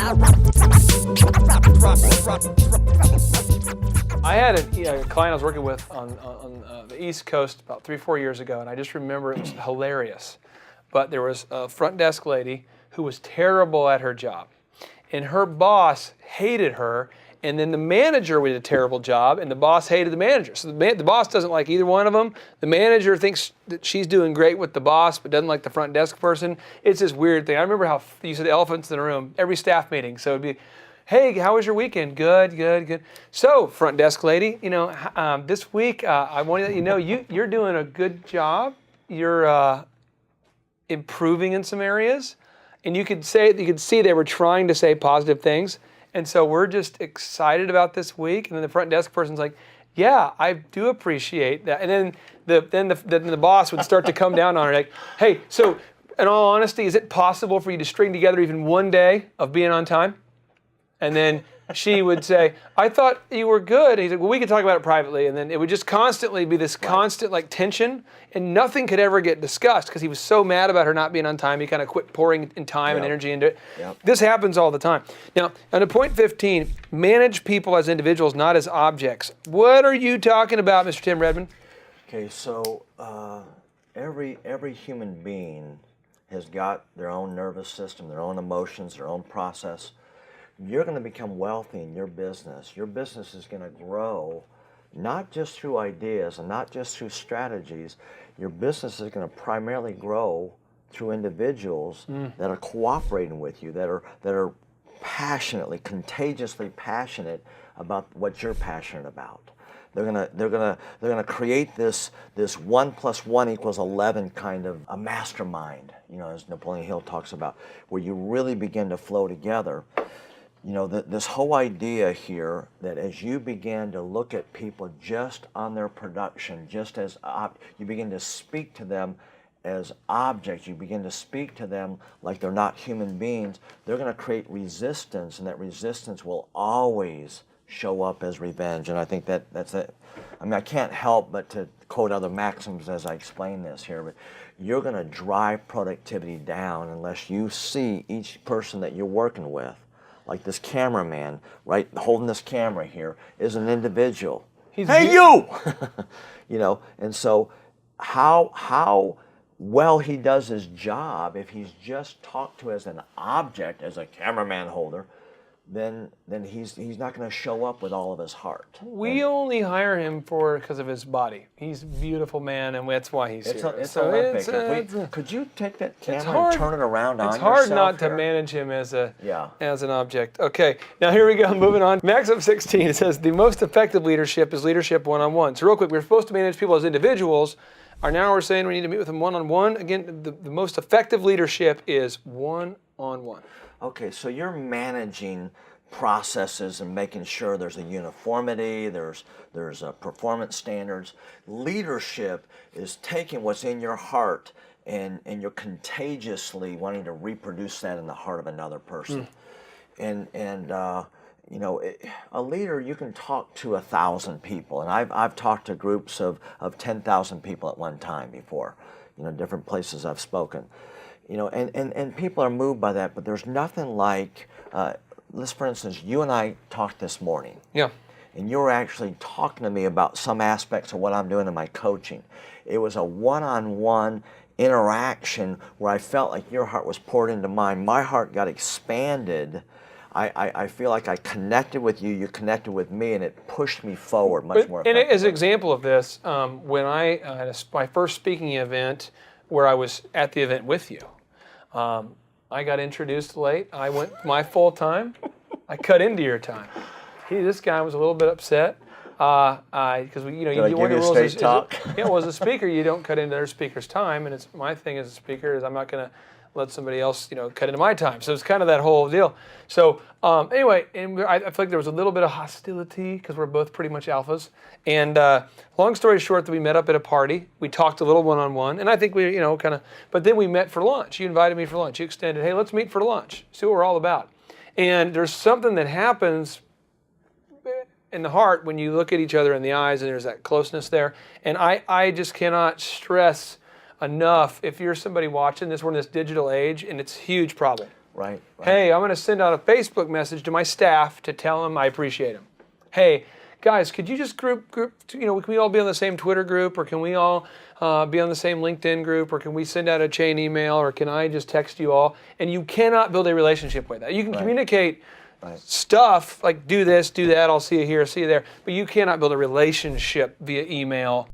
I had a client I was working with on the East Coast about 3-4 years ago, and I just remember it was hilarious. But there was a front desk lady who was terrible at her job, and her boss hated her, and then the manager did a terrible job, and the boss hated the manager. So the boss doesn't like either one of them. The manager thinks that she's doing great with the boss, but doesn't like the front desk person. It's this weird thing. I remember how you said elephants in the room, every staff meeting. So it'd be, hey, how was your weekend? Good, good, good. So, front desk lady, this week I want to let you know you're doing a good job. You're improving in some areas, and you could see they were trying to say positive things. And so we're just excited about this week. And then the front desk person's like, yeah, I do appreciate that. And then the boss would start to come down on her like, hey, so in all honesty, is it possible for you to string together even one day of being on time? And then she would say, I thought you were good. And he's like, well, we could talk about it privately. And then it would just constantly be this constant tension, and nothing could ever get discussed because he was so mad about her not being on time. He kind of quit pouring in time and energy into it. Yep. This happens all the time. Now, on point 15, manage people as individuals, not as objects. What are you talking about, Mr. Tim Redmond? Okay, so every human being has got their own nervous system, their own emotions, their own process. You're going to become wealthy in your business. Your business is going to grow not just through ideas and not just through strategies. Your business is going to primarily grow through individuals that are cooperating with you, that are passionately, contagiously passionate about what you're passionate about. They're gonna create this 1 + 1 = 11 kind of a mastermind, as Napoleon Hill talks about, where you really begin to flow together. This whole idea here that as you begin to look at people just on their production, just as you begin to speak to them as objects, you begin to speak to them like they're not human beings, they're going to create resistance, and that resistance will always show up as revenge. And I think that's it. I mean, I can't help but to quote other maxims as I explain this here, but you're going to drive productivity down unless you see each person that you're working with. Like this cameraman, right, holding this camera here, is an individual. Hey, you! And so how well he does his job, if he's just talked to as an object, as a cameraman holder, then he's not going to show up with all of his heart. We only hire him because of his body. He's a beautiful man, and that's why he's here. It's Olympic. Could you take that camera and turn it around on yourself? It's hard not to manage him as an object. Okay, now here we go, moving on. Maxims 16, it says, the most effective leadership is leadership one-on-one. So real quick, we're supposed to manage people as individuals. Now we're saying we need to meet with them one-on-one. Again, the most effective leadership is one-on-one. Okay, so you're managing processes and making sure there's a uniformity, there's performance standards. Leadership is taking what's in your heart and you're contagiously wanting to reproduce that in the heart of another person. A leader, you can talk to 1,000 people, and I've talked to groups of 10,000 people at one time before, different places I've spoken. And people are moved by that, but there's nothing like, let's, for instance, you and I talked this morning. Yeah. And you were actually talking to me about some aspects of what I'm doing in my coaching. It was a one-on-one interaction where I felt like your heart was poured into mine. My heart got expanded. I feel like I connected with you, you connected with me, and it pushed me forward much more effectively. And as an example of this, when I had my first speaking event where I was at the event with you, I got introduced late. I went my full time. I cut into your time. This guy was a little bit upset because you want to straight talk. As a speaker, you don't cut into their speaker's time, and it's my thing as a speaker is I'm not going to let somebody else cut into my time. So it's kind of that whole deal. So anyway, and I feel like there was a little bit of hostility because we're both pretty much alphas. And long story short, that we met up at a party. We talked a little one-on-one, and I think we, but then we met for lunch. You invited me for lunch. You extended, hey, let's meet for lunch. See what we're all about. And there's something that happens in the heart when you look at each other in the eyes, and there's that closeness there. And I just cannot stress enough, if you're somebody watching this, we're in this digital age, and it's a huge problem. Right. Hey, I'm going to send out a Facebook message to my staff to tell them I appreciate them. Hey, guys, could you just group, can we all be on the same Twitter group, or can we all be on the same LinkedIn group, or can we send out a chain email, or can I just text you all? And you cannot build a relationship with that. You can communicate stuff like do this, do that, I'll see you here, see you there, but you cannot build a relationship via email.